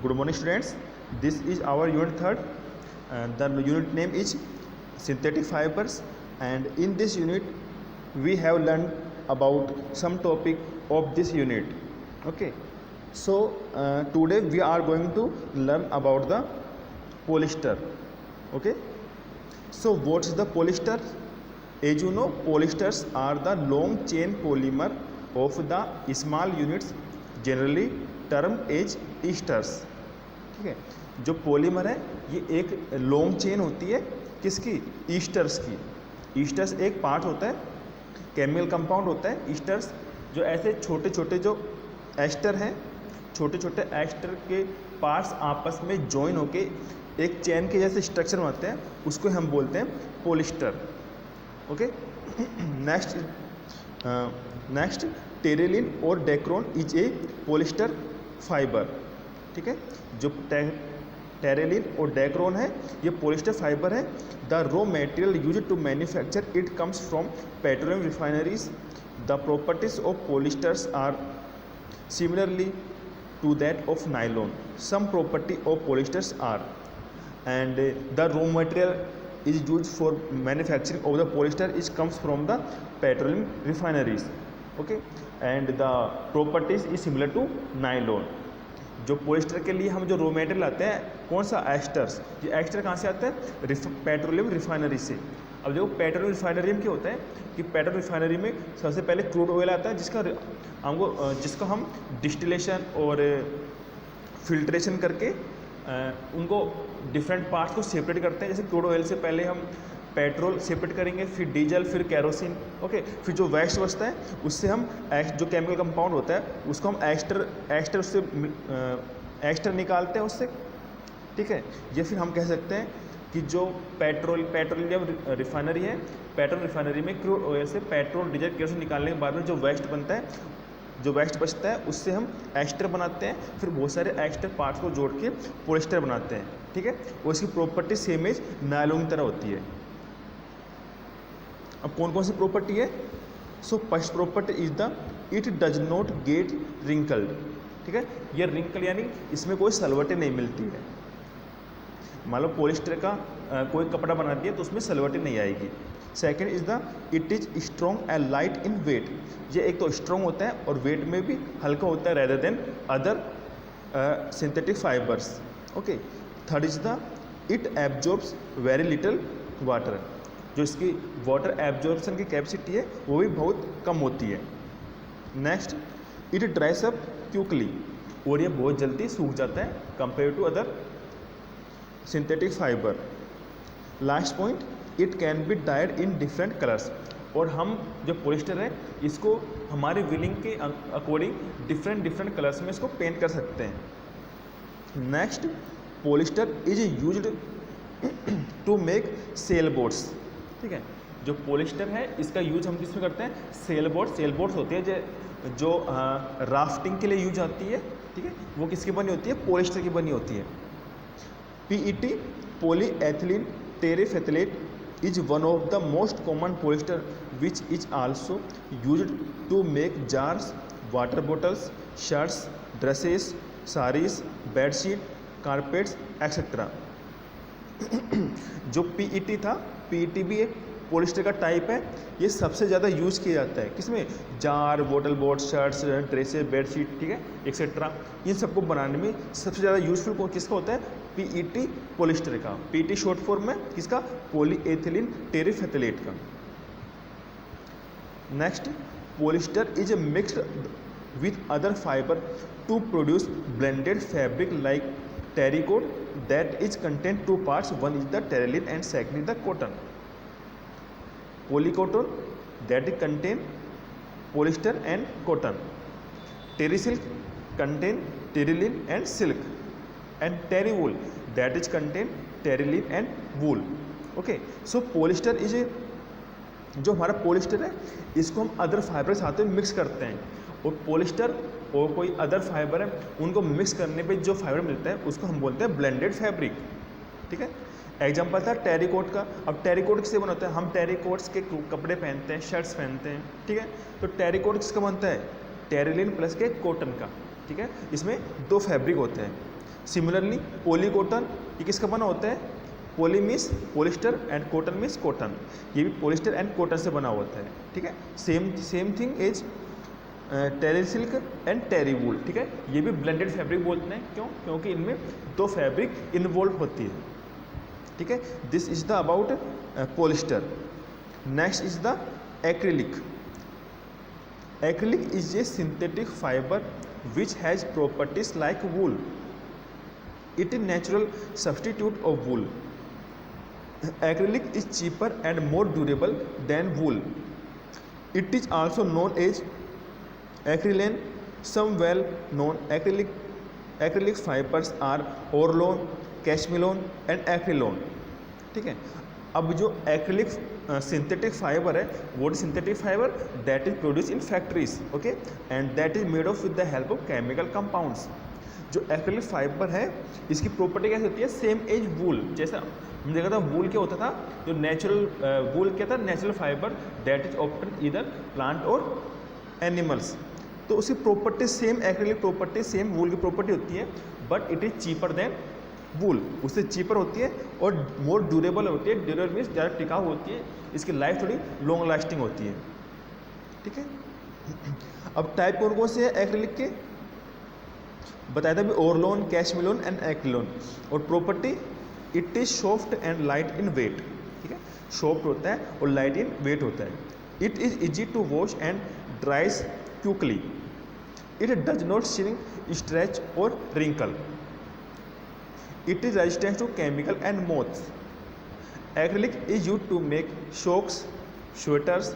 Good morning, students. This is our unit third. The unit name is synthetic fibers, and in this unit, we have learned about some topic of this unit. Okay. So today we are going to learn about the polyester. Okay. So what's the polyester? As you know, polyesters are the long chain polymer of the small units, generally termed as esters. ठीक है, जो polymer है ये एक long chain होती है किसकी? Esters की. ईस्टर्स एक पार्ट होता है, केमिकल कंपाउंड होता है ईस्टर्स, जो ऐसे छोटे छोटे जो एस्टर हैं, छोटे छोटे एस्टर के पार्ट्स आपस में जॉइन होके एक चेन के जैसे स्ट्रक्चर बनाते हैं, उसको हम बोलते हैं पोलिस्टर. ओके. नेक्स्ट टेरेलिन और Dacron is a polyester fibre. ठीक है, जो टेरेलिन और डेक्रोन है ये पोलिस्टर फाइबर है. The raw material used to manufacture it comes from petroleum refineries. The properties of polyesters are similarly to that of nylon. Some property of polyesters are, and the raw material is used for manufacturing of the polyester is comes from the petroleum refineries. Okay, and the properties is similar to nylon. जो polyester के लिए हम जो raw material लाते हैं कौन सा? Asters. ये ester कहाँ से आता है? पेट्रोलियम रिफाइनरी से. अब देखो पेट्रोलियम रिफाइनरी में क्या होता है कि पेट्रोल रिफाइनरी में सबसे पहले क्रूड ऑयल आता है जिसका हम डिस्टिलेशन और फिल्ट्रेशन करके उनको डिफरेंट पार्ट्स को सेपरेट करते हैं. जैसे क्रूड ऑयल से पहले हम पेट्रोल सेपरेट करेंगे, फिर डीजल, फिर केरोसिन. ओके, फिर जो वेस्ट बचता है उससे हम जो केमिकल कंपाउंड होता है उसको हम एस्टर उससे एस्टर निकालते हैं उससे. ठीक है, ये फिर हम कह सकते हैं कि जो पेट्रोलियम रिफाइनरी है, पेट्रोल रिफाइनरी में क्रूड ऑयल से पेट्रोल, डीजल, केरोसिन निकालने के बाद में जो वेस्ट बनता है, जो वेस्ट बचता है उससे हम एस्टर बनाते हैं. फिर बहुत सारे एस्टर पार्ट्स को जोड़ के पोलिस्टर बनाते हैं. ठीक है, और इसकी प्रॉपर्टी सेम एज नायलॉन की तरह होती है. अब कौन कौन सी प्रॉपर्टी है? So first property is the it does not gate wrinkled. ठीक है, ये रिंकल यानी इसमें कोई सलवटें नहीं मिलती है. मान लो पॉलिस्टर का कोई कपड़ा बना दिया तो उसमें सलवटें नहीं आएगी. Second is the it is strong and light in weight. ये एक तो स्ट्रॉन्ग होता है और वेट में भी हल्का होता है rather than other synthetic fibres. Okay. Third is the it absorbs very little water. जो इसकी वाटर एब्जॉर्प्शन की कैपेसिटी है वो भी बहुत कम होती है. Next it dries up quickly. और ये बहुत जल्दी सूख जाता है compare to other synthetic fibre. Last point it can be dyed in different colours. और हम जो पोलिस्टर है इसको हमारे विलिंग के अकॉर्डिंग डिफरेंट कलर्स में इसको पेंट कर सकते हैं. Next polyester is used to make sail boats. ठीक है, जो पोलिस्टर है इसका यूज हम किसमें करते हैं? सेल बोट्स होती है जो राफ्टिंग के लिए यूज आती है. ठीक है, वो किसकी बनी होती है? पोलिस्टर की बनी होती है. PET polyethylene terephthalate is one of the most common polyester which is also used to make jars, water bottles, shirts, dresses, sarees, bedsheet, carpets, etc. जो PET था, PET भी एक पोलिस्टर का टाइप है. ये सबसे ज़्यादा यूज़ किया जाता है किसमें? Jar, bottle board, shirts, dresses, bedsheet. ठीक है, एक्सेट्रा. इन सबको बनाने में सबसे ज़्यादा यूजफुल किसका होता है? PET पोलिस्टर का. PET शॉर्ट फॉर्म में किसका? पॉलीएथिलीन टेरिफेथलेट का. Next polyester is mixed with other fibre to produce blended fabric like terrycot that is contain two parts. One is the terylene and second is the cotton. Polycotton that contain polyester and cotton. Terrysilk contain terylene and silk, and terrywool that is contain terylene and wool. Okay, so polyester is जो हमारा polyester है इसको हम other fibre के साथ में mix करते हैं. और पोलिस्टर और कोई अदर फाइबर है उनको मिक्स करने पे जो फाइबर मिलता है उसको हम बोलते हैं ब्लेंडेड फैब्रिक. ठीक है, एग्जाम्पल था टेरिकोट का. अब टेरिकोट किससे बनता है? हम टेरिकोट्स के कपड़े पहनते हैं, शर्ट्स पहनते हैं. ठीक है, तो टेरिकोट किसका बनता है? टेरिलिन प्लस के कॉटन का. ठीक है, इसमें 2 फैब्रिक होते हैं। सिमिलरली पॉली कॉटन ये किसका बना होता है, poly means polyester and cotton means cotton, ये भी पॉलिस्टर एंड कॉटन से बना होता है। ठीक है, same thing is terry silk and terry wool. ठीक है, ये भी ब्लेंडेड फैब्रिक बोलते हैं, क्यों, क्योंकि इनमें 2 फैब्रिक इन्वॉल्व होती है। ठीक है, this is the about polyester. Next is the acrylic. Acrylic is a synthetic fibre which has properties like wool. It is natural substitute of wool. Acrylic is cheaper and more durable than wool. It is also known as acrylane. Some well-known acrylic fibers are Orlon, Cashmelon and Acrylon. ठीक है, अब जो acrylic synthetic fibre है, what is synthetic fiber that is produced in factories, okay, and that is made of with the help of chemical compounds. जो acrylic fibre है इसकी property कैसे होती है, सेम एज वूल। जैसा हमने देखा था वूल क्या होता था, जो नेचुरल वूल क्या था, natural fibre that is obtained either plant और एनिमल्स। तो उसकी property same, acrylic property same wool की प्रॉपर्टी होती है, but it is cheaper than wool, उससे चीपर होती है और मोर ड्यूरेबल होती है। ड्यूरेबल मीन्स ज़्यादा टिकाऊ होती है, इसकी लाइफ थोड़ी लॉन्ग लास्टिंग होती है। ठीक है, अब टाइप कौन कौन से हैं एक्रिलिक के बताया था भी, ओरलोन, कैशमिलोन एंड एक्रिलोन। और property it is soft and light in weight. ठीक है, सॉफ्ट होता है और लाइट इन वेट होता है। It is easy to wash and dries quickly. It does not shrink, stretch और wrinkle. It is resistant to chemical and moths. Acrylic is used to make socks, sweaters,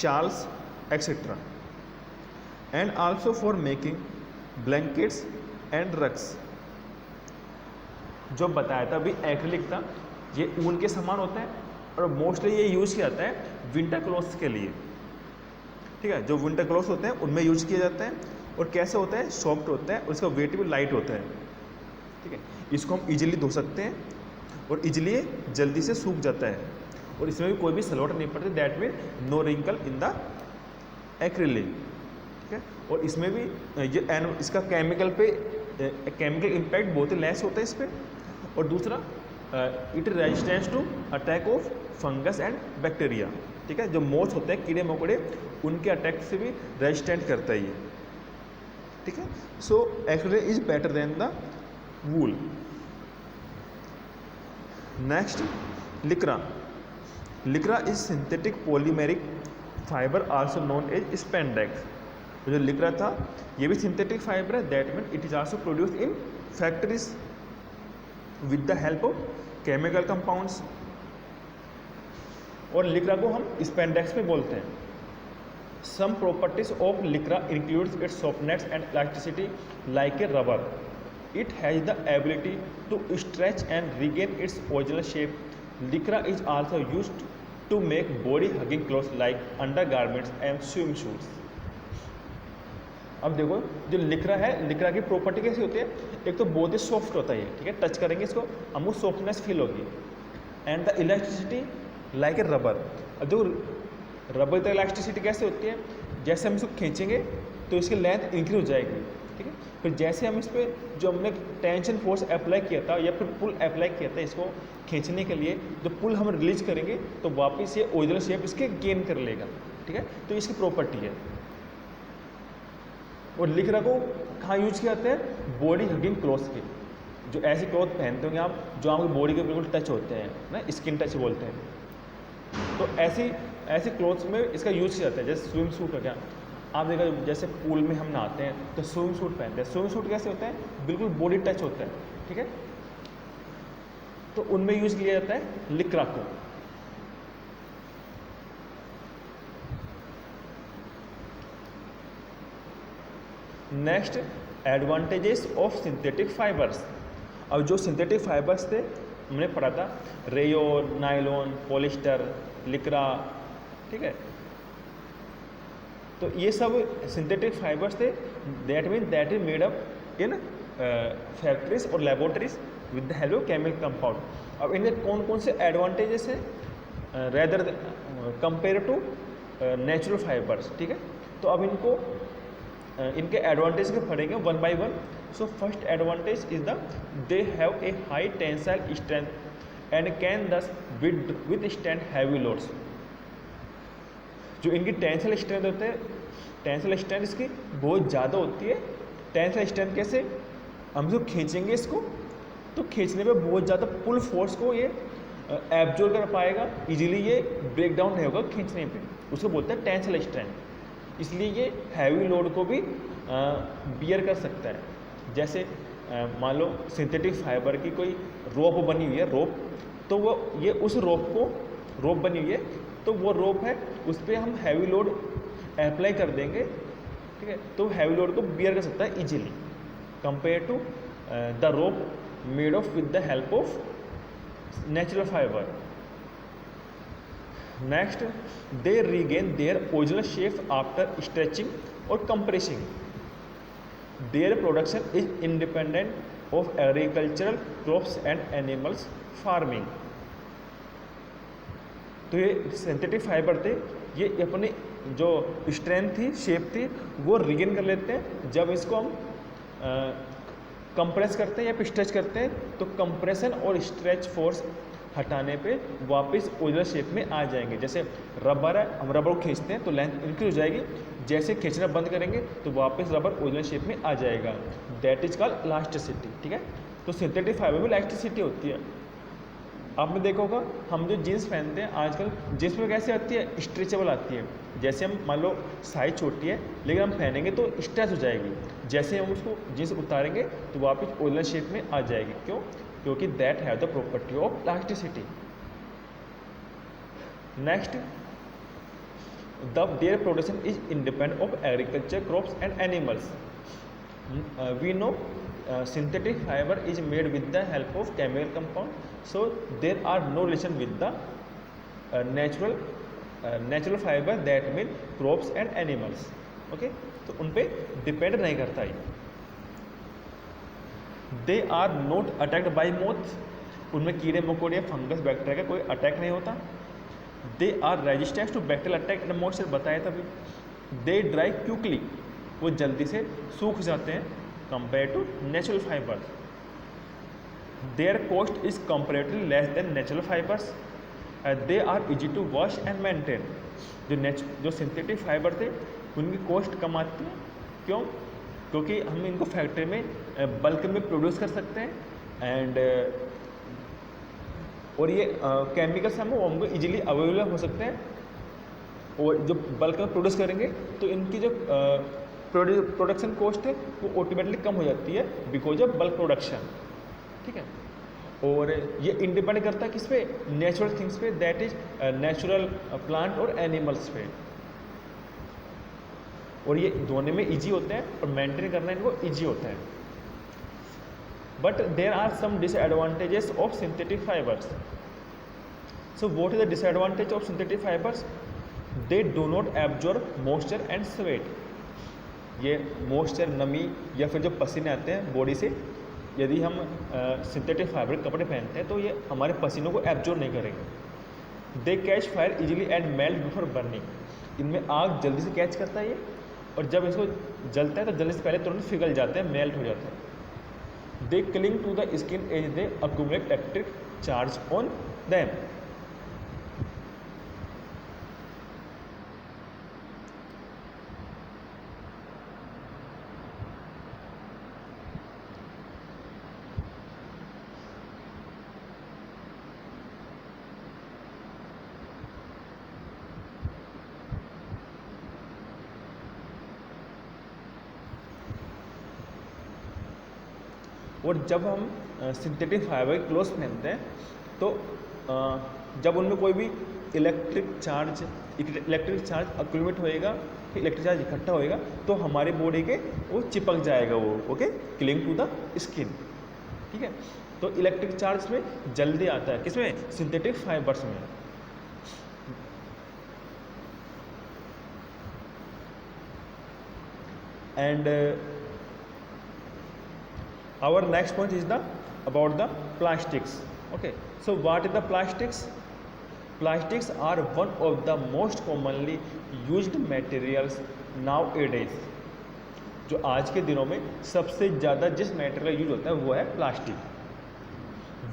shawls, etc. And also for making blankets and rugs. जो बताया था अभी acrylic था, ये ऊन के समान होता है और मोस्टली ये यूज़ किया जाता है विंटर क्लॉथ्स के लिए। ठीक है, जो विंटर क्लॉथ्स होते हैं उनमें यूज किया जाता है। और कैसे होता है, सॉफ्ट होता है और इसका वेट भी लाइट होता है। ठीक है, इसको हम इजीली धो सकते हैं और इजीली जल्दी से सूख जाता है और इसमें भी कोई भी सलवट नहीं पड़ती। That mean no wrinkle in the acrylic. ठीक है, और इसमें भी ये इसका केमिकल इम्पैक्ट बहुत ही लेस होता है इस पर। और दूसरा it resistance to attack of fungus and bacteria. ठीक है, जो मोथ होते हैं कीड़े मकोड़े, उनके अटैक से भी रेजिस्टेंट करता है ये। ठीक है, so acrylic is better than the wool. Next Lycra. Lycra is synthetic polymeric fibre also known as spandex. जो लिक्रा था ये भी सिंथेटिक फाइबर है, that mean it is also produce in factories with the help of chemical compounds. और Lycra को हम spandex में बोलते हैं। Some properties of Lycra includes its softness and elasticity like a rubber. It has the ability to stretch and regain its original shape. Lycra is also used to make body-hugging clothes like undergarments and swimsuits. अब देखो जो लिक्रा है, लिक्रा की property कैसी होती है, एक तो बहुत ही सॉफ्ट होता है। ठीक है, टच करेंगे इसको हमको सॉफ्टनेस फील होगी। And the elasticity like a rubber. अब जो रबर की इलास्टिसिटी कैसे होती है, जैसे हम इसको खींचेंगे तो इसकी लेंथ इंक्रीज हो जाएगी। ठीक है, फिर जैसे हम इस पर जो हमने टेंशन फोर्स अप्लाई किया था या फिर पुल अप्लाई किया था इसको खींचने के लिए, जो पुल हम रिलीज करेंगे तो वापस ये ओरिजिनल शेप इसके गेन कर लेगा। ठीक है, तो इसकी प्रॉपर्टी है। और लिक्रा को कहाँ यूज किया जाता है, बॉडी हगिंग क्लॉथ्स के। जो ऐसे क्लॉथ पहनते होंगे आप जो आपकी बॉडी के बिल्कुल टच होते हैं ना, स्किन टच बोलते हैं। तो ऐसे क्लॉथ्स में इसका यूज किया जाता है। जैसे स्विम सूट हो गया, आप देखा जैसे पूल में हम नहाते हैं तो स्विम सूट पहनते हैं। स्विम सूट कैसे होता है, बिल्कुल बॉडी टच होता है। ठीक है, तो उनमें यूज किया जाता है लिक्रा को। Next advantages of synthetic fibres. अब जो सिंथेटिक फाइबर्स थे हमने पढ़ा था, रेयोन, नायलॉन, पॉलिस्टर, लिक्रा। ठीक है, तो ये सब सिंथेटिक फाइबर्स थे, that is made up in factories और laboratories with the help of chemical compound. अब इनके कौन कौन से एडवांटेजेस हैं rather compare to natural fibres. ठीक है, तो अब इनको इनके एडवांटेज के पढ़ेंगे one by one. So first advantage is the they have a high tensile strength and can thus withstand heavy loads. जो इनकी टेंसाइल स्ट्रेंथ होते हैं, टेंसाइल स्ट्रेंथ इसकी बहुत ज़्यादा होती है. टेंसाइल स्ट्रेंथ कैसे, हम जो खींचेंगे इसको तो खींचने पे बहुत ज़्यादा पुल फोर्स को ये एब्जॉर्ब कर पाएगा, इजीली ये ब्रेक डाउन नहीं होगा खींचने पे, उसको बोलते हैं टेंसाइल स्ट्रेंथ. इसलिए ये हैवी लोड को भी बियर कर सकता है. जैसे मान लो सिंथेटिक फाइबर की कोई रोप बनी हुई है, रोप, तो वो ये उस रोप बनी हुई है, तो वो रोप है उस पर हम हैवी लोड अप्लाई कर देंगे, ठीक है, तो हैवी लोड को बियर कर सकता है easily compare to the rope made of with the help of natural fibre. Next, they regain their original shape after stretching और compressing. Their production is independent of agricultural crops and animals farming. तो ये synthetic fibre थे, ये अपनी जो strength थी, shape थी, वो रिगेन कर लेते हैं जब इसको हम कंप्रेस करते हैं या स्ट्रेच करते हैं. तो कंप्रेशन और स्ट्रेच फोर्स हटाने पे वापस ओरिजिनल शेप में आ जाएंगे. जैसे रबर है, हम रबर को खींचते हैं तो लेंथ इंक्रीज हो जाएगी, जैसे खींचना बंद करेंगे तो वापस रबर ओरिजिनल शेप में आ जाएगा. That is called elasticity. ठीक है, तो सिंथेटिक फाइबर में इलास्टिसिटी होती है. आपने देखा होगा हम जो जीन्स पहनते हैं आजकल, जीन्स में कैसे आती है, स्ट्रेचेबल आती है. जैसे हम मान लो साइज छोटी है लेकिन हम पहनेंगे तो स्ट्रेच हो जाएगी, जैसे हम उसको जीन्स उतारेंगे तो वापस ओरिजिनल शेप में आ जाएगी. क्यों? क्योंकि that have the property of elasticity. Next, their production is independent of agriculture crops and animals. We know synthetic fiber is made with the help of chemical compound, so there are no relation with the natural fiber, that mean crops and animals. okay, तो उन पे depend नहीं करता है. They are not attacked by moth. उनमें कीड़े मकोड़े fungus bacteria का कोई अटैक नहीं होता. They are resistance to bacterial attack and moisture, बताया था अभी. दे ड्राई क्विकली, वो जल्दी से सूख जाते हैं compared to natural fibers. Their cost is comparatively less than natural fibers. They are easy to wash and maintain. जो सिंथेटिक फाइबर थे उनकी कॉस्ट कम आती है. क्यों? क्योंकि हम इनको फैक्ट्री में बल्क में प्रोड्यूस कर सकते हैं एंड और ये केमिकल्स हमको इजीली अवेलेबल हो सकते हैं. और जो बल्क में प्रोड्यूस करेंगे तो इनकी जो प्रोडक्शन कॉस्ट है वो ऑटोमेटिकली कम हो जाती है बिकॉज ऑफ बल्क प्रोडक्शन. ठीक है, और ये इंडिपेंड करता है किस पे, नेचुरल थिंग्स पे, दैट इज नेचुरल प्लांट और एनिमल्स पे. और ये दोनों में इजी होते हैं और मेंटेन करना इनको इजी होता है. But there are some disadvantages of synthetic fibres. So what is the disadvantage of synthetic fibres? They do not absorb moisture and sweat. ये मॉइस्चर, नमी या फिर जो पसीने आते हैं बॉडी से, यदि हम सिंथेटिक फाइबर के कपड़े पहनते हैं तो ये हमारे पसीनों को एब्जॉर्ब नहीं करेंगे. They catch fire easily and melt before burning. इनमें आग जल्दी से कैच करता है ये, और जब इसको जलता है तो जलने से पहले तुरंत पिघल जाते हैं, मेल्ट हो जाते हैं. They cling to the skin as they accumulate electric charge on them. और जब हम सिंथेटिक फाइबर के क्लोथ्स पहनते हैं तो जब उनमें कोई भी इलेक्ट्रिक चार्ज अक्यूमुलेट होएगा, इलेक्ट्रिक चार्ज इकट्ठा होएगा तो हमारे बॉडी के वो चिपक जाएगा वो. Okay, cling to the skin. ठीक है, तो इलेक्ट्रिक चार्ज में जल्दी आता है किसमें, सिंथेटिक फाइबर्स में. And our next point is about the plastics. Okay, so what is the plastics? Plastics are one of the most commonly used materials nowadays. जो आज के दिनों में सबसे ज़्यादा जिस मेटेरियल का यूज होता है वो है plastic.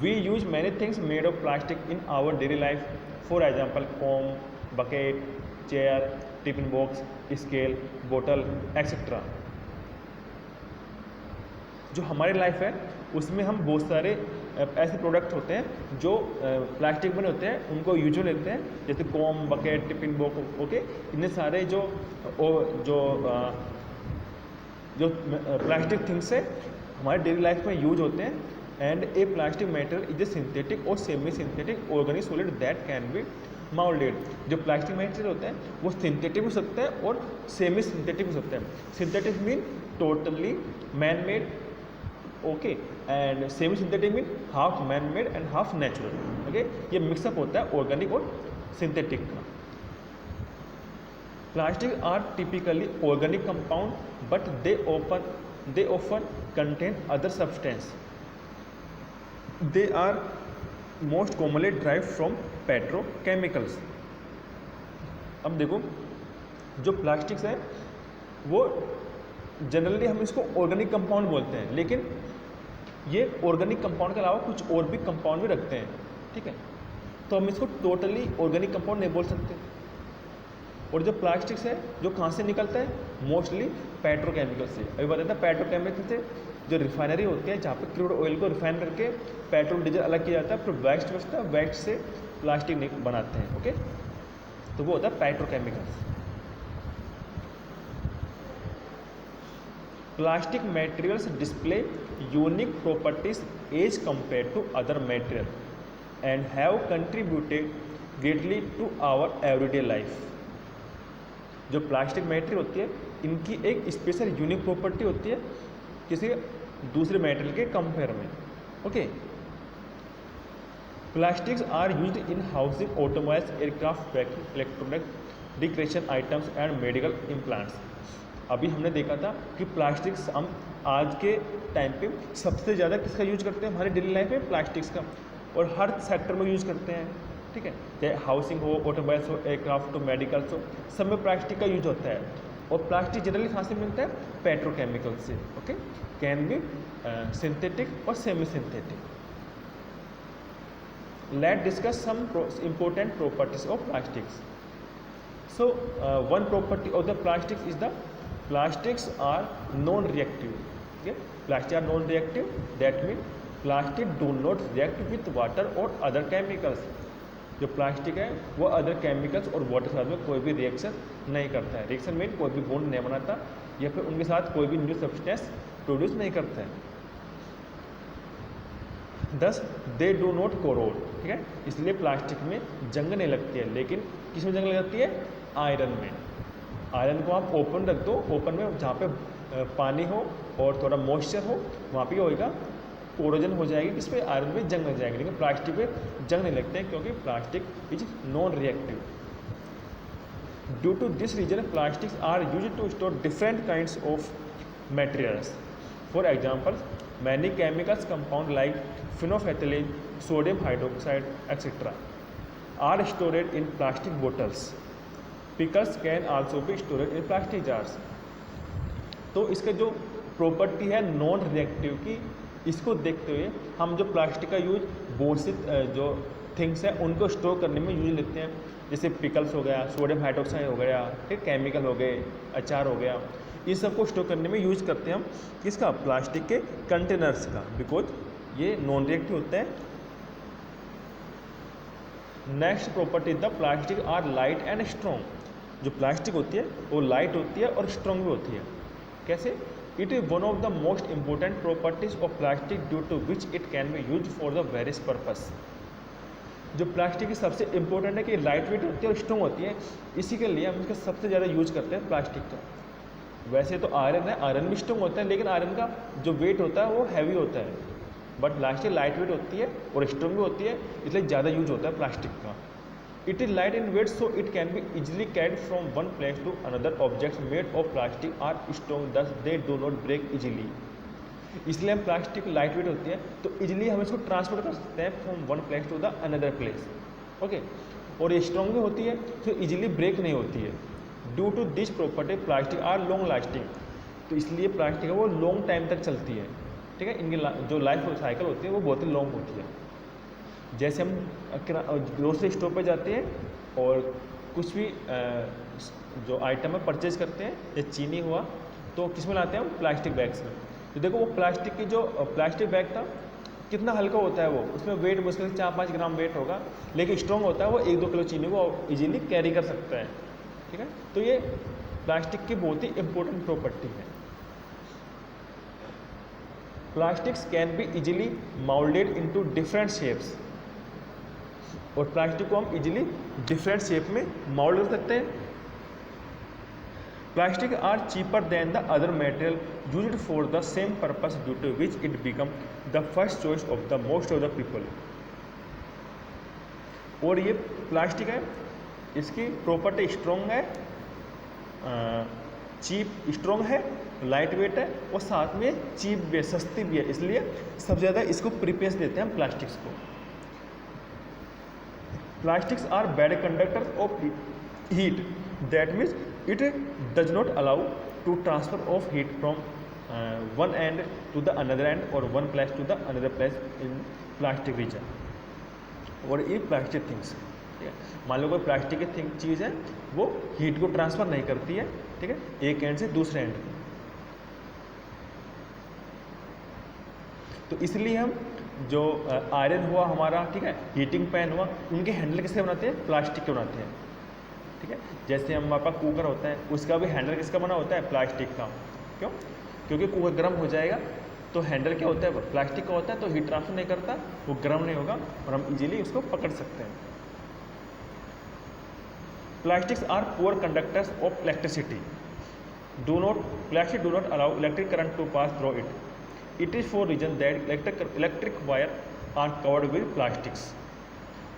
We use many things made of plastic in our daily life, for example comb, bucket, chair, tiffin box, scale, बोतल एक्सेट्रा। जो हमारी लाइफ है उसमें हम बहुत सारे ऐसे प्रोडक्ट होते हैं जो प्लास्टिक बने होते हैं, उनको यूज लेते हैं, जैसे com, bucket, tiffin box, okay. इतने सारे जो प्लास्टिक थिंग्स है हमारे डेली लाइफ में यूज होते हैं। And a plastic material is a synthetic और semi synthetic organic solid that can be moulded. जो प्लास्टिक मेटेरियल होते हैं वो सिंथेटिक हो सकते हैं और सेमी सिंथेटिक हो सकते हैं। Synthetic mean totally man made, okay, and semi synthetic mean half man made and half natural, okay. ये मिक्सअप होता है ऑर्गेनिक और सिंथेटिक का। Plastic are typically organic compound but they often contain other substance. They are most commonly drive from petrochemicals. अब देखो जो plastics है वो जनरली हम इसको ऑर्गेनिक कंपाउंड बोलते हैं, लेकिन ये ऑर्गेनिक कंपाउंड के अलावा कुछ और भी कंपाउंड भी रखते हैं, ठीक है। तो हम इसको टोटली ऑर्गेनिक कंपाउंड नहीं बोल सकते। और जो प्लास्टिक्स है जो कहाँ से निकलता है, मोस्टली पेट्रोकेमिकल से। अभी बताया था पेट्रोकेमिकल से जो रिफाइनरी होती है जहाँ पे क्रूड ऑयल को रिफाइन करके पेट्रोल डीजल अलग किया जाता है, फिर वेस्ट बचता है, वेस्ट से प्लास्टिक बनाते हैं, ओके। तो वो होता है petrochemicals. Plastic materials display unique properties as compared to other material and have contributed greatly to our everyday life। जो प्लास्टिक मटेरियल होती है इनकी एक स्पेशल यूनिक प्रॉपर्टी होती है किसी दूसरे मटेरियल के कंपेयर में, okay. Plastics are used in housing, automobiles, aircraft, electronic decoration items and medical implants. अभी हमने देखा था कि प्लास्टिक्स हम आज के टाइम पे सबसे ज़्यादा किसका यूज करते हैं हमारी डेली लाइफ में, प्लास्टिक्स का, और हर सेक्टर में यूज करते हैं, ठीक है। चाहे हाउसिंग हो, ऑटोमोबाइल्स हो, एयरक्राफ्ट हो, मेडिकल्स हो, सब में प्लास्टिक का यूज होता है। और प्लास्टिक जनरली कहाँ से मिलता है, पेट्रोकेमिकल से, ओके। कैन बी सिंथेटिक और semi synthetic. Let discuss some important properties of plastics. So one property of the plastics is the plastics are non-reactive, okay. Plastics are non-reactive, that means plastic do not react with water or other chemicals। जो plastic है वो other chemicals और water के साथ में कोई भी reaction नहीं करता है। रिएक्शन मीन कोई भी बॉन्ड नहीं बनाता या फिर उनके साथ कोई भी न्यू सब्सटेंस प्रोड्यूस नहीं करता है। दस दे डू नॉट कोरोड, ठीक है। इसलिए प्लास्टिक में जंग नहीं लगती है। लेकिन किस में जंग लग जाती है, आयरन में। आयरन को आप ओपन रख दो, ओपन में जहाँ पे पानी हो और थोड़ा मॉइस्चर हो वहाँ पे होएगा कोरोजन हो जाएगी, किस पे, आयरन पे जंग लग जाएगी। लेकिन प्लास्टिक पे जंग नहीं लगते हैं क्योंकि plastic is non reactive. Due to this reason plastics are used to store different kinds of materials. For example many chemicals compound like phenolphthalein, sodium hydroxide etc. are stored in plastic bottles. Pickles can also be stored in plastic jars. तो इसका जो property है non reactive की, इसको देखते हुए हम जो प्लास्टिक का यूज बहुत सी जो थिंग्स हैं उनको स्टोर करने में यूज लेते हैं। जैसे पिकल्स हो गया, सोडियम हाइड्रोक्साइड हो गया, ठीक, केमिकल हो गए, अचार हो गया, इन सबको स्टोर करने में यूज करते हैं हम किसका, प्लास्टिक के कंटेनर्स का, बिकॉज ये नॉन रिएक्टिव होता है। Next property the plastic are light and strong. जो प्लास्टिक होती है वो लाइट होती है और स्ट्रॉन्ग भी होती है। कैसे, it is one of the most important properties of plastic due to which it can be use for the various purpose. जो प्लास्टिक की सबसे इंपॉर्टेंट है कि लाइट वेट होती है और स्ट्रॉन्ग होती है, इसी के लिए हम इसका सबसे ज़्यादा यूज करते हैं प्लास्टिक का। वैसे तो आयरन है, आयरन भी स्ट्रॉन्ग होता है, लेकिन आयरन का जो वेट होता है वो हैवी होता है, बट प्लास्टिक लाइट वेट होती है और स्ट्रॉन्ग भी होती है, इसलिए ज़्यादा यूज होता है प्लास्टिक का। It is light in weight so it can be easily carried from one place to another. Objects made of plastic are strong thus they do not break easily. इसलिए हम प्लास्टिक लाइट वेट होती है तो easily हम इसको transport कर सकते हैं from one place to the another place, okay. और ये स्ट्रॉन्ग भी होती है तो इजिली ब्रेक नहीं होती है। Due to this property plastic are long lasting. तो इसलिए प्लास्टिक है वो लॉन्ग टाइम तक चलती है, ठीक है। इनकी जो लाइफ साइकिल होती है वो बहुत ही लॉन्ग होती है। जैसे हम ग्रोसरी स्टोर पर जाते हैं और कुछ भी जो आइटम है परचेज करते हैं, या चीनी हुआ, तो किस में लाते हैं हम? प्लास्टिक बैग्स में। तो देखो वो प्लास्टिक की जो प्लास्टिक बैग था कितना हल्का होता है वो, उसमें वेट मुश्किल से 4-5 ग्राम वेट होगा, लेकिन स्ट्रॉन्ग होता है, वो 1-2 किलो चीनी को इजीली कैरी कर सकता है, ठीक है। तो ये प्लास्टिक की बहुत ही इंपॉर्टेंट प्रॉपर्टी है। Plastics can be easily moulded into different shapes, और प्लास्टिक को हम इजीली डिफरेंट शेप में माउल्ड कर सकते हैं। Plastic are cheaper than the other material used for the same purpose due to which it become the first choice of the most of the people. और ये plastic है, इसकी property strong है, cheap strong है, light weight है, और साथ में चीप भी है, सस्ती भी है, इसलिए सबसे ज़्यादा इसको प्रीफरेंस देते हैं हम प्लास्टिक्स को। Plastics are bad conductors of heat. That means it does not allow to transfer of heat from one end to the another end or one place to the another place in plastic region. और ये plastic things, ठीक है। मान लो कोई plastic की चीज़ है, वो heat को ट्रांसफ़र नहीं करती है, ठीक है, एक एंड से दूसरे एंड। तो इसलिए हम जो आयरन हुआ हमारा, ठीक है, हीटिंग पैन हुआ, उनके हैंडल किसके बनाते हैं? प्लास्टिक के बनाते हैं, ठीक है। जैसे हमारे पास कुकर होता है, उसका भी हैंडल किसका बना होता है? प्लास्टिक का। क्यों? क्योंकि कुकर गर्म हो जाएगा तो हैंडल क्या होता है? प्लास्टिक का होता है, तो हीट ट्रांसफर नहीं करता, वो गर्म नहीं होगा और हम इजीली उसको पकड़ सकते हैं। Plastics are poor conductors of electricity. Plastic do not allow electric current to pass through it. It is for reason that electric wire are covered with plastics.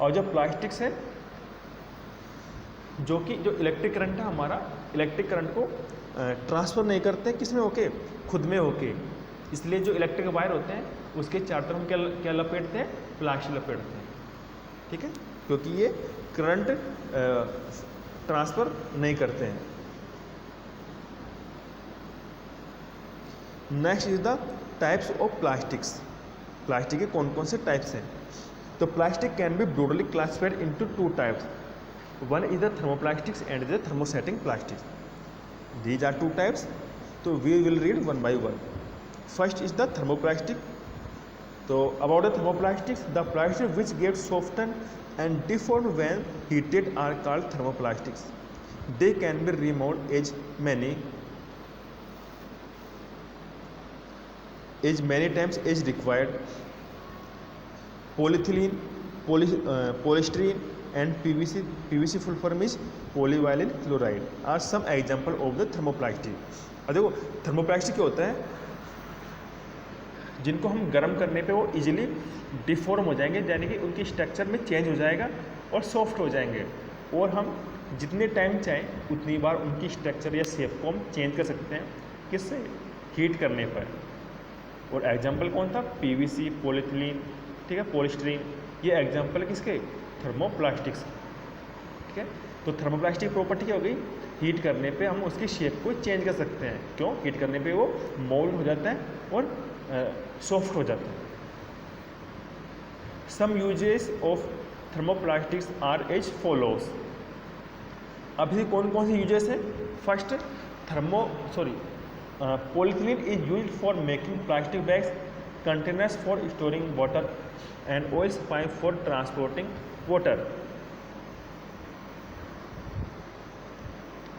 और जो प्लास्टिक्स है, जो कि जो इलेक्ट्रिक करंट है हमारा, इलेक्ट्रिक करंट को transfer नहीं करते किस में होके? खुद में होके। इसलिए जो इलेक्ट्रिक वायर होते हैं उसके चारों तरफ हम क्या लपेटते हैं? प्लास्टिक लपेटते हैं, ठीक है, क्योंकि ये करंट ट्रांसफ़र नहीं करते हैं। Next is the types of plastics. Plastic के कौन कौन से टाइप्स हैं? तो plastic can be broadly classified into 2 types. One is the thermoplastics and the thermosetting plastics. These are 2 types, तो we will read one by one. First is the thermoplastic. तो about the thermoplastics, the plastic which get soften and deform when heated are called thermoplastics. They can be removed as many times as required. Polyethylene, polystyrene and PVC full form is polyvinyl chloride are some example of the thermoplastic। अब देखो thermoplastic क्या होता है? जिनको हम गर्म करने पे वो इजीली डिफॉर्म हो जाएंगे, यानी कि उनकी स्ट्रक्चर में चेंज हो जाएगा और सॉफ्ट हो जाएंगे, और हम जितने टाइम चाहें उतनी बार उनकी स्ट्रक्चर या शेप को हम चेंज कर सकते हैं। किससे? हीट करने पर। और एग्जाम्पल कौन था? पीवीसी, पॉलीथिलीन, ठीक है, पॉलीस्टीरीन, ये एग्जाम्पल किसके? थर्मोप्लास्टिक्स, ठीक है। तो थर्मोप्लास्टिक प्रॉपर्टी क्या हो गई? हीट करने पे हम उसकी शेप को चेंज कर सकते हैं। क्यों? हीट करने पे वो मोल्ड हो जाता है और सॉफ्ट हो जाता है। Some uses of thermoplastics are as follows. अभी कौन कौन से यूजेस हैं? First, polyethylene is used for making plastic bags, containers for storing water and oil pipe for transporting water.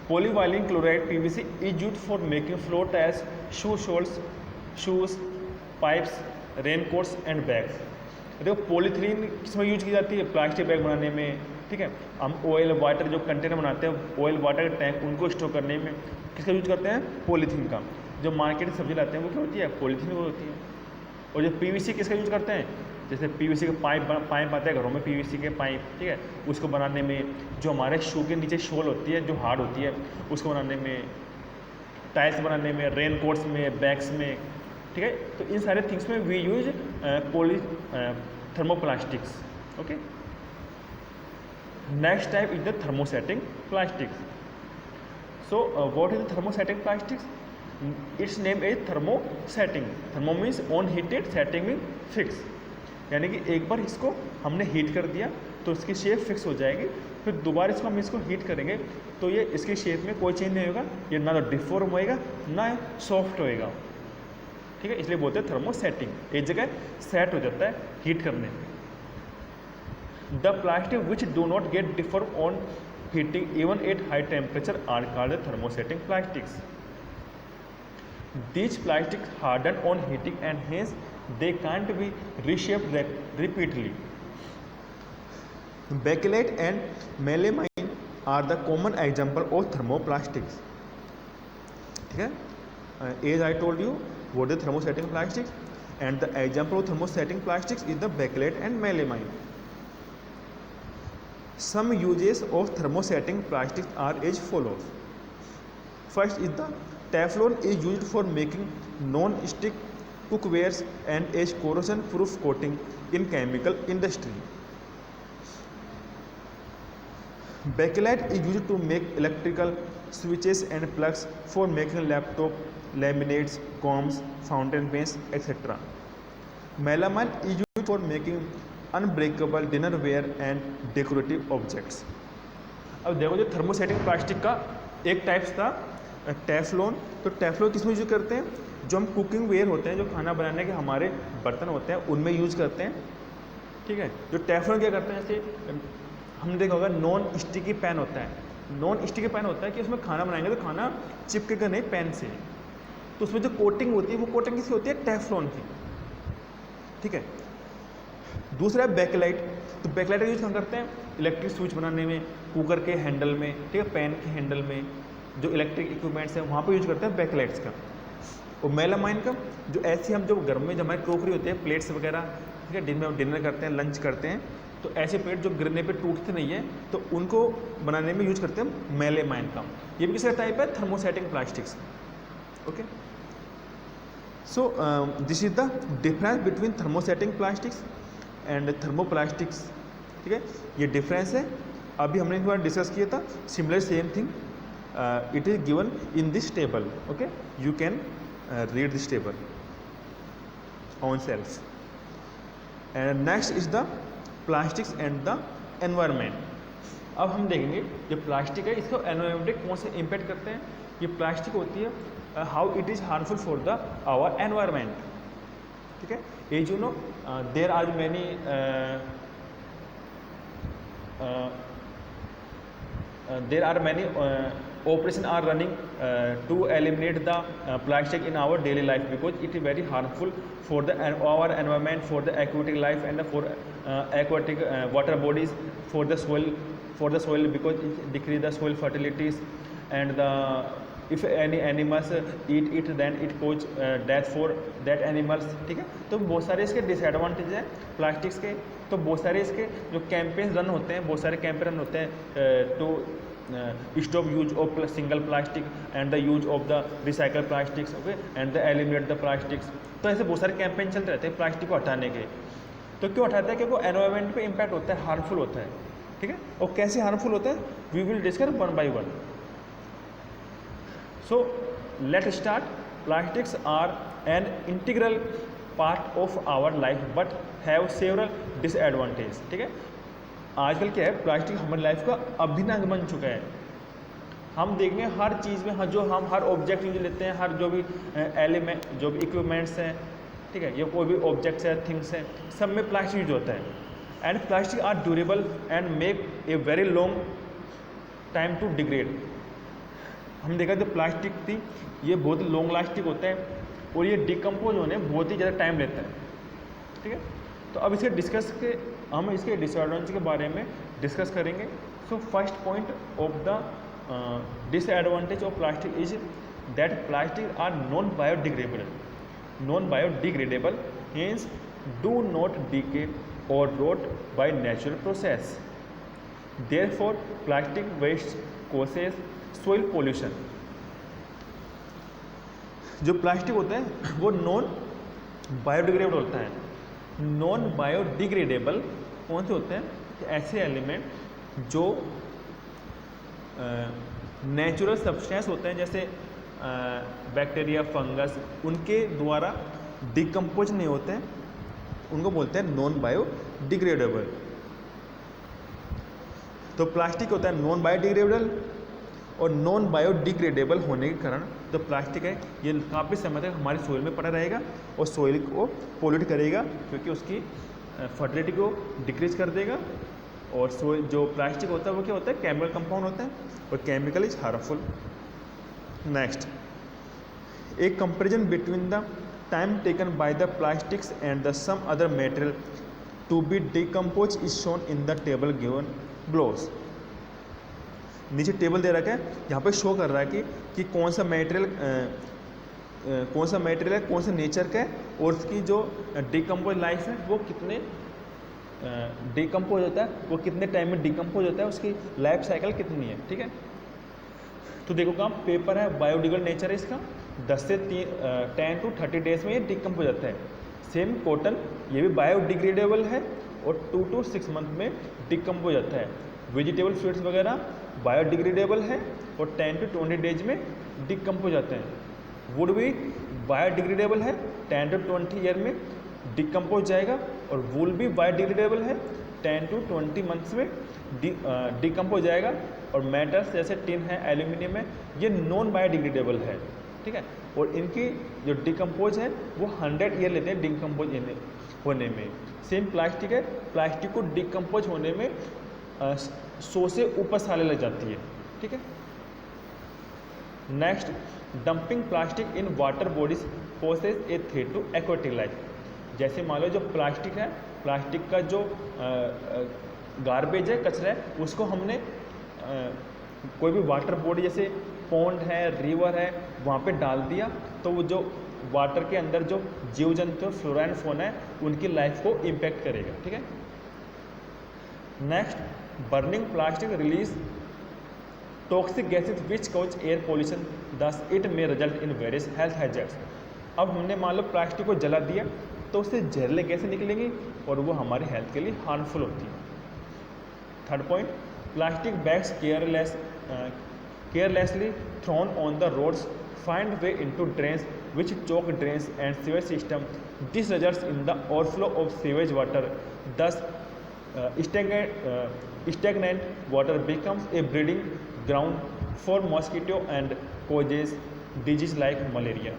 Polyvinyl chloride PVC is used for making floor tiles, shoe soles, shoes, pipes, raincoats and bags. देखो polythene किसमें use की जाती है? Plastic bag बनाने में, ठीक है। हम ऑयल वाटर जो कंटेनर बनाते हैं, ऑयल वाटर के टैंक, उनको स्टोर करने में किसका यूज करते हैं? पॉलीथीन का। जो मार्केट में सब्जी लाते हैं वो क्या होती है? पॉलीथीन वो होती है। और जो पीवीसी किसका यूज करते हैं? जैसे पीवीसी के पाइप आते हैं घरों में, पीवीसी के पाइप, ठीक है, उसको बनाने में। जो हमारे शू के नीचे शोल होती है जो हार्ड होती है, उसको बनाने में, टाइल्स बनाने में, रेन कोट्स में, बैग्स में, ठीक है। तो इन सारे थिंग्स में we use thermoplastics, okay. Next type is the thermosetting plastics. So what is the thermostatic plastics? Its name is thermosetting. Thermo means on heated, setting mean fix, यानी कि एक बार इसको हमने हीट कर दिया तो इसकी शेप फिक्स हो जाएगी, फिर दोबारा इसको हम इसको हीट करेंगे तो ये इसकी शेप में कोई चेंज नहीं होगा, ये ना तो डिफॉर्म होएगा ना सॉफ्ट होएगा, ठीक है। इसलिए बोलते हैं थर्मोसेटिंग, एक जगह सेट हो जाता है हीट करने में। The plastic which do not get deform on heating even at high temperature are called thermosetting plastics. These plastics harden on heating and hence they can't be reshaped repeatedly. Bakelite and melamine are the common example of thermoplastics. ठीक है, as I told you what is thermosetting plastics, and the example of thermosetting plastics is the bakelite and melamine. Some uses of thermosetting plastics are as follows. First is the Teflon is used for making non-stick cookwares and as corrosion-proof coating in chemical industry. Bakelite is used to make electrical switches and plugs for making laptop, laminates, combs, fountain pens, etc. Melamine is used for making unbreakable dinnerware and decorative objects. अब देखो जो thermosetting plastic का एक types था Teflon. तो Teflon किस में use करते हैं, जो हम कुकिंग वेयर होते हैं, जो खाना बनाने के हमारे बर्तन होते हैं उनमें यूज करते हैं, ठीक है। जो टेफ्लॉन क्या करते हैं, जैसे हमने देखा होगा नॉन स्टिकी पैन होता है। नॉन स्टिकी पैन होता है कि उसमें खाना बनाएंगे तो खाना चिपकेगा नहीं पैन से, तो उसमें जो कोटिंग होती है वो कोटिंग किसकी होती है, टेफ्लॉन की, ठीक है। दूसरा है बैकलाइट। तो बैकलाइट का यूज हम करते हैं इलेक्ट्रिक स्विच बनाने में, कुकर के हैंडल में, ठीक है, पैन के हैंडल में, जो इलेक्ट्रिक इक्विपमेंट्स हैं वहाँ पे यूज करते हैं बैकलाइट्स का। और मेलामाइन का जो ऐसी हम जो घर में जो हमारी क्रोकरी होती है, प्लेट्स वगैरह, ठीक है, दिन में डिनर करते हैं, लंच करते हैं, तो ऐसे प्लेट जो गिरने पे टूटते नहीं है तो उनको बनाने में यूज करते हैं मेलामाइन का। ये भी किसका टाइप है, thermosetting plastics, okay. So this is the difference between thermosetting plastics and thermoplastics, ठीक है, ये डिफरेंस है। अभी हमने एक बार डिस्कस किया था similar same thing, it is given in this table, okay, you can read this table on self. And next is the plastics and the environment। अब हम देखेंगे जो प्लास्टिक है इसको एनवायरमेंट कौन से इम्पैक्ट करते हैं। ये प्लास्टिक होती है how it is harmful for the our environment, ठीक है। ये जो no there are many there are many operations are running to eliminate the plastic in our daily life because it is very harmful for the our environment, for the aquatic life and for aquatic water bodies, for the soil because it decrease the soil fertilities and the if any animals eat it then it cause death for that animals, ठीक है। तो बहुत सारे इसके disadvantage हैं plastics के। तो बहुत सारे इसके जो कैंपेन रन होते हैं, बहुत सारे कैंपेन रन होते हैं to stop use of single plastic and the use of the recycle plastics, okay, and the eliminate the plastics. तो ऐसे बहुत सारे कैंपेन चलते रहते हैं प्लास्टिक को हटाने के। तो क्यों हटाते हैं, क्योंकि वो एनवायरमेंट पे इम्पैक्ट होता है, हार्मफुल होता है, ठीक है। और कैसे हार्मफुल होता है we will discuss one by one. So let's start. Plastics are an integral part of our life but have several disadvantages, ठीक है। आजकल क्या है, प्लास्टिक हमारी लाइफ का अभिन्न अंग बन चुका है। हम देखेंगे हर चीज़ में, जो हम हर ऑब्जेक्ट यूज लेते हैं, हर जो भी एलिमेंट, जो भी इक्विपमेंट्स हैं, ठीक है, ये कोई भी ऑब्जेक्ट्स है, थिंग्स हैं, सब में प्लास्टिक यूज होता है। And plastic are durable and make a very long time to degrade. हम देखा जो प्लास्टिक थी ये बहुत ही लॉन्ग लास्टिक होता है और ये डिकम्पोज होने बहुत ही ज़्यादा टाइम लेता है, ठीक है। तो अब इसके हम इसके डिसएडवांटेज के बारे में डिस्कस करेंगे। So first point of the disadvantage of plastic is that plastic are non biodegradable means do not decay और rot by natural process. Therefore plastic waste causes soil pollution. जो प्लास्टिक होता है वो non biodegradable होता है। Non biodegradable कौन से होते हैं, ऐसे एलिमेंट जो नेचुरल सब्सटेंस होते हैं, जैसे बैक्टीरिया, फंगस, उनके द्वारा डिकम्पोज नहीं होते हैं, उनको बोलते हैं नॉन बायोडिग्रेडेबल। तो प्लास्टिक होता है नॉन बायोडिग्रेडेबल, और नॉन बायोडिग्रेडेबल होने के कारण जो प्लास्टिक है ये काफ़ी समय तक हमारी सोइल में पड़ा रहेगा और सोइल को पोल्यूट करेगा, क्योंकि उसकी फर्टिलिटी को डिक्रीज कर देगा। और सोइल जो प्लास्टिक होता है वो क्या होता है, केमिकल कंपाउंड होता है, और केमिकल इज हार्मफुल। नेक्स्ट, एक comparison between the time taken by the plastics and the some other material to be decompose is shown in the table given below. नीचे टेबल दे रखा है, यहाँ पे शो कर रहा है कि कौन सा मटेरियल है, कौन सा नेचर का है, और उसकी जो डिकम्पोज लाइफ है वो कितने डिकम्पोज होता है, वो कितने टाइम में डिकम्पोज होता है, उसकी लाइफ साइकिल कितनी है। ठीक है, तो देखो काम, पेपर है बायोडिग्रेडेबल नेचर है इसका, 10 से 10 to 30 डेज में ये डिकम्पोज होता है। सेम कॉटन, ये भी बायोडिग्रेडेबल है और 2 to 6 मंथ में डिकम्पोज होता है। वेजिटेबल फ्रूट्स वगैरह बायोडिग्रेडेबल है और 10 to 20 डेज में डिकम्पोज होते हैं। वुड भी बायोडिग्रेडेबल है, 10 to 20 ईयर में डिकम्पोज जाएगा, और वुल भी बायोडिग्रेडेबल है, 10 to 20 मंथ्स में डिकम्पोज जाएगा। और मेटल्स जैसे टिन है, एल्यूमिनियम है, ये नॉन बायोडिग्रेडेबल है। ठीक है, और इनकी जो डिकम्पोज है वो 100 ईयर लेते हैं डिकम्पोज होने में। सेम प्लास्टिक है, प्लास्टिक को डिकम्पोज होने में 100 से ऊपर सालें लग जाती है। ठीक है, next, dumping plastic in water bodies poses a threat to aquatic life. जैसे मान लो जो प्लास्टिक है, प्लास्टिक का जो गार्बेज है, कचरा है, उसको हमने कोई भी वाटर बॉडी जैसे पॉन्ड है, रिवर है, वहाँ पे डाल दिया, तो वो जो वाटर के अंदर जो जीव जंतु फ्लोरा एंड फौना है उनकी लाइफ को इम्पेक्ट करेगा। ठीक है, next, burning plastic release toxic gases which cause air pollution, thus it may result in various health hazards. अब हमने मान लो प्लास्टिक को जला दिया तो उससे जहरीले गैसें निकलेंगी और वो हमारी हेल्थ के लिए हार्मफुल होती है। Third point, plastic bags carelessly thrown on the roads find way into drains which choke drains and sewage system. This results in the overflow of sewage water. Thus, stagnant water becomes a breeding ground for mosquito and causes disease like malaria.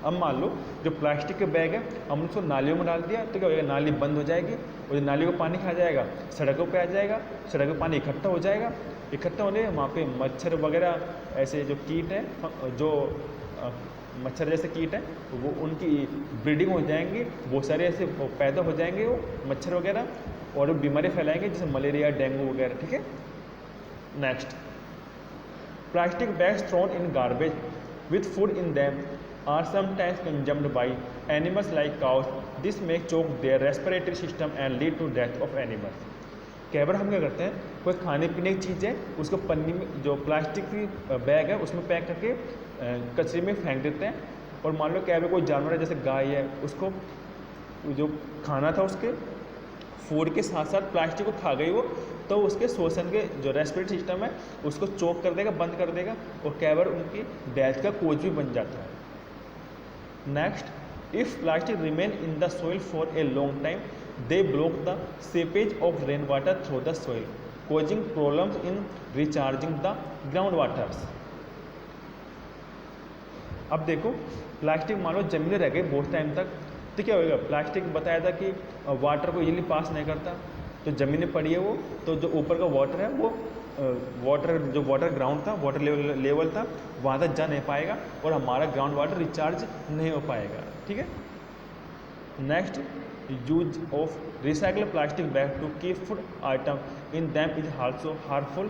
अब मान लो जो plastic के bag है हमने उसको नालियों में डाल दिया तो क्या होगा, नाली बंद हो जाएगी और जो नाली को पानी खा जाएगा, सड़कों पे आ जाएगा, सड़क पे पानी इकट्ठा हो जाएगा, इकट्ठा होने वहाँ पे मच्छर वगैरह ऐसे जो कीट हैं, जो मच्छर जैसे कीट हैं, वो उनकी ब्रीडिंग हो जाएंगी, बहुत सारे ऐसे पैदा हो जाएंगे वो मच्छर वगैरह, और बीमारी फैलाएंगे जैसे मलेरिया, डेंगू वगैरह। ठीक है, next, plastic bags thrown in garbage with food in them are sometimes consumed by animals like cows. This may choke their respiratory system and lead to death of animals. कई बार हम क्या करते हैं, कोई खाने पीने की चीज़ है उसको पन्नी में, जो प्लास्टिक की बैग है उसमें पैक करके कचरे में फेंक देते हैं, और मान लो कई बार कोई जानवर है जैसे गाय है, उसको जो खाना था उसके फूड के साथ साथ प्लास्टिक को खा गई वो, तो उसके श्वसन के जो रेस्पिरेटरी सिस्टम है उसको चोक कर देगा, बंद कर देगा, और कई बार उनकी डेथ का कोज भी बन जाता है। Next, if plastic remain in the soil for a long time, they block the seepage of rainwater through the soil, causing problems in recharging the groundwaters. अब देखो, प्लास्टिक मान लो जमीन में रह गई बहुत टाइम तक, तो क्या होगा, प्लास्टिक बताया था कि वाटर को इजीली पास नहीं करता, तो ज़मीन में पड़ी है वो, तो जो ऊपर का वाटर है वो जो वाटर ग्राउंड था, वाटर लेवल था, वहाँ तक जा नहीं पाएगा और हमारा ग्राउंड वाटर रिचार्ज नहीं हो पाएगा। ठीक है, next, use of recycle plastic bag to keep food item in them is also harmful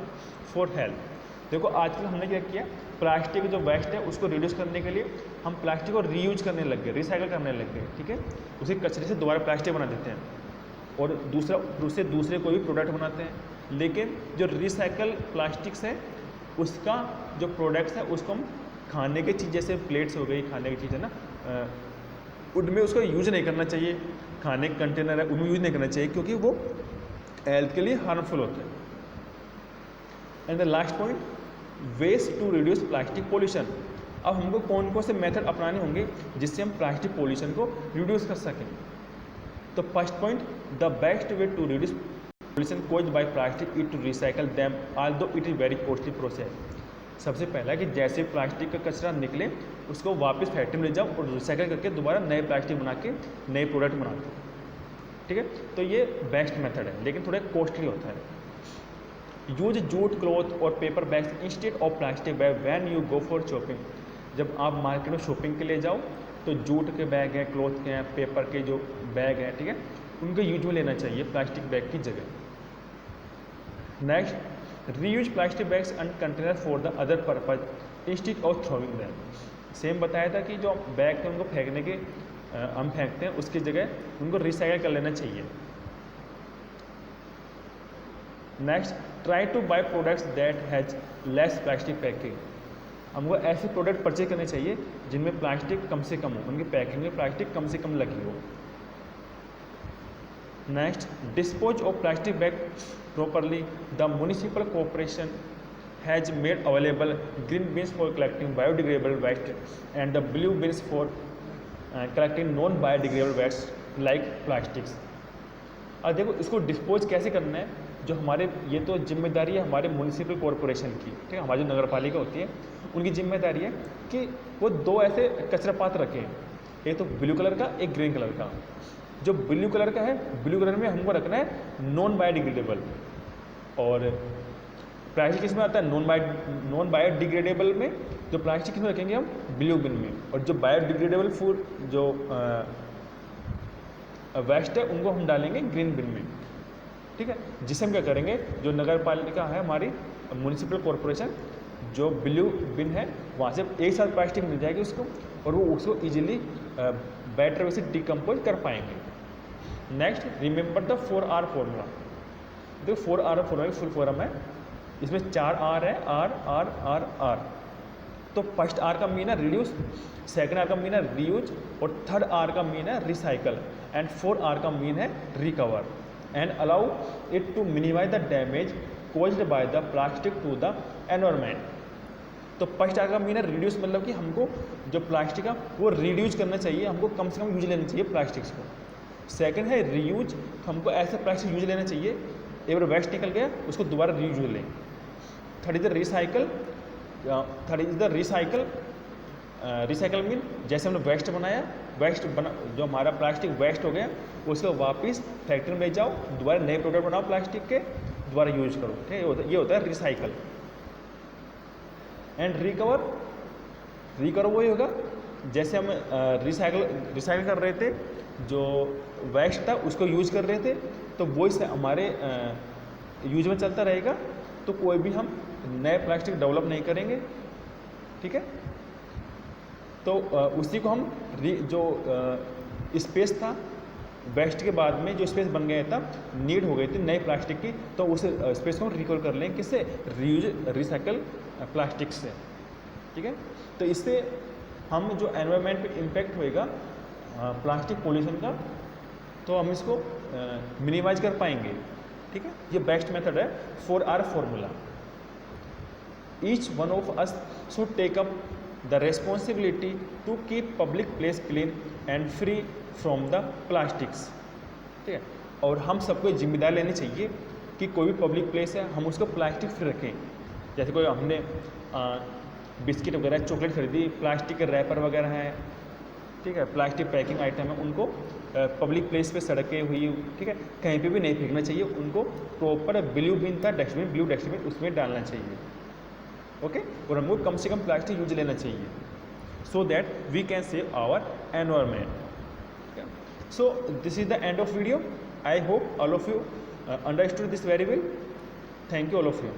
for health. देखो आजकल हमने क्या किया, प्लास्टिक जो वेस्ट है उसको रिड्यूस करने के लिए हम प्लास्टिक को रीयूज करने लग गए, रिसाइकल करने लग गए। ठीक है, उसी कचरे से दोबारा प्लास्टिक बना देते हैं और दूसरे कोई भी प्रोडक्ट बनाते हैं, लेकिन जो रिसाइकल प्लास्टिक्स है उसका जो प्रोडक्ट्स है उसको हम खाने की चीज़, जैसे प्लेट्स हो गई, खाने की चीज़ है ना, उनमें उसको यूज नहीं करना चाहिए, खाने के कंटेनर है उनमें यूज नहीं करना चाहिए, क्योंकि वो हेल्थ के लिए हार्मफुल होते हैं। And the last point, ways to reduce plastic pollution. अब हमको कौन कौन से मेथड अपनाने होंगे जिससे हम प्लास्टिक पोल्यूशन को रिड्यूस कर सकें। तो first point, the best way to reduce pollution caused by plastic is to recycle them although it is very costly process. सबसे पहला कि जैसे प्लास्टिक का कचरा निकले उसको वापस फैक्ट्री में ले जाओ और रिसाइकल करके दोबारा नए प्लास्टिक बना के नए प्रोडक्ट बना दो, ठीक है। तो ये बेस्ट मेथड है, लेकिन थोड़ा कॉस्टली होता है। यूज जूट क्लॉथ और paper bags instead of plastic bag when you go for shopping. जब आप मार्केट में शॉपिंग के लिए जाओ तो जूट के बैग हैं, क्लॉथ के हैं, पेपर के जो बैग हैं, ठीक है, उनको यूज में लेना चाहिए प्लास्टिक बैग की जगह। Next, reuse plastic bags and container for the other purpose instead of throwing them. Same बताया था कि जो बैग थे उनको फेंकने के हम फेंकते हैं उसकी जगह उनको रिसाइकल कर लेना चाहिए। Next, try to buy products that has less plastic packing. हमको ऐसे प्रोडक्ट परचेज करने चाहिए जिनमें प्लास्टिक कम से कम हो, उनकी पैकिंग में प्लास्टिक कम से कम लगी हो। Next, dispose of plastic bag properly. The municipal corporation has made available green bins for collecting biodegradable waste and the blue bins for collecting non-biodegradable waste like plastics. अब देखो इसको डिस्पोज कैसे करना है, जो हमारे ये तो जिम्मेदारी है हमारे म्यूनिसिपल कॉरपोरेशन की, ठीक है, हमारी जो नगर पालिका होती है उनकी जिम्मेदारी है कि वो दो ऐसे कचरा पात्र रखें, एक तो ब्लू कलर का एक ग्रीन कलर का। जो ब्लू कलर का है, ब्लू कलर में हमको रखना है नॉन बायोडिग्रेडेबल, और प्लास्टिक किस में आता है नॉन बायोडिग्रेडेबल में। जो प्लास्टिक किस में रखेंगे हम ब्लू बिन में, और जो बायोडिग्रेडेबल फूड जो वेस्ट है उनको हम डालेंगे ग्रीन बिन में, ठीक है। जिसे हम क्या करेंगे, जो नगर पालिका है हमारी म्यूनिसिपल कॉरपोरेशन, जो ब्लू बिन है वहाँ से एक साथ प्लास्टिक मिल जाएगी उसको, और वो उसको ईजिली बेटर वे से डिकम्पोज कर पाएंगे। Next, remember the 4R formula. देखो 4R फॉर्मूला फुल फॉर्म है, इसमें 4 R है, आर आर आर आर। तो फर्स्ट R का मीन है रिड्यूस, सेकंड R का मीन है रीयूज, और थर्ड R का मीन है रिसाइकल, एंड 4R का मीन है recover and allow it to minimise the damage caused by the plastic to the environment. तो फर्स्ट R का मीन है रिड्यूस, मतलब कि हमको जो प्लास्टिक है वो रिड्यूस करना चाहिए, हमको कम से कम यूज लेना चाहिए प्लास्टिक्स को। सेकंड है रीयूज, हमको ऐसे प्लास्टिक यूज लेना चाहिए एक बार वेस्ट निकल गया उसको दोबारा रीयूज लें। Third is the recycle, recycle mean जैसे हमने वेस्ट बनाया, जो हमारा प्लास्टिक वेस्ट हो गया उसको वापस फैक्ट्री में ले जाओ, दोबारा नए प्रोडक्ट बनाओ प्लास्टिक के, दोबारा यूज करो, ठीक है, ये होता है रिसाइकल। एंड रिकवर वही होगा जैसे हम रिसाइकल कर रहे थे, जो वेस्ट था उसको यूज कर रहे थे, तो वो इससे हमारे यूज में चलता रहेगा, तो कोई भी हम नए प्लास्टिक डेवलप नहीं करेंगे, ठीक है। तो उसी को हम जो स्पेस था वेस्ट के बाद में जो स्पेस बन गया था, नीड हो गई थी नए प्लास्टिक की, तो उस स्पेस को हम रिकवर कर लें किससे, रिसाइकल प्लास्टिक से, ठीक है। तो इससे हम जो एनवायरनमेंट पे इम्पैक्ट होएगा प्लास्टिक पोल्यूशन का, तो हम इसको मिनिमाइज कर पाएंगे, ठीक है। ये बेस्ट मेथड है 4R formula. Each one of us should take up the responsibility to keep public place clean and free from the plastics, ठीक है। और हम सबको जिम्मेदारी लेनी चाहिए कि कोई भी पब्लिक प्लेस है हम उसको प्लास्टिक फ्री रखें। जैसे कोई हमने बिस्किट वगैरह चॉकलेट खरीदी, प्लास्टिक के रैपर वगैरह हैं, ठीक है, प्लास्टिक पैकिंग आइटम है, उनको पब्लिक प्लेस पे सड़कें हुई, ठीक है, कहीं पे भी नहीं फेंकना चाहिए, उनको प्रॉपर ब्लू बिन था डस्टबिन, ब्लू डस्टबिन उसमें डालना चाहिए, ओके। और हमको कम से कम प्लास्टिक यूज लेना चाहिए, so that we can save our environment. So this is the end of video. I hope all of you understood this very well. Thank you all of you.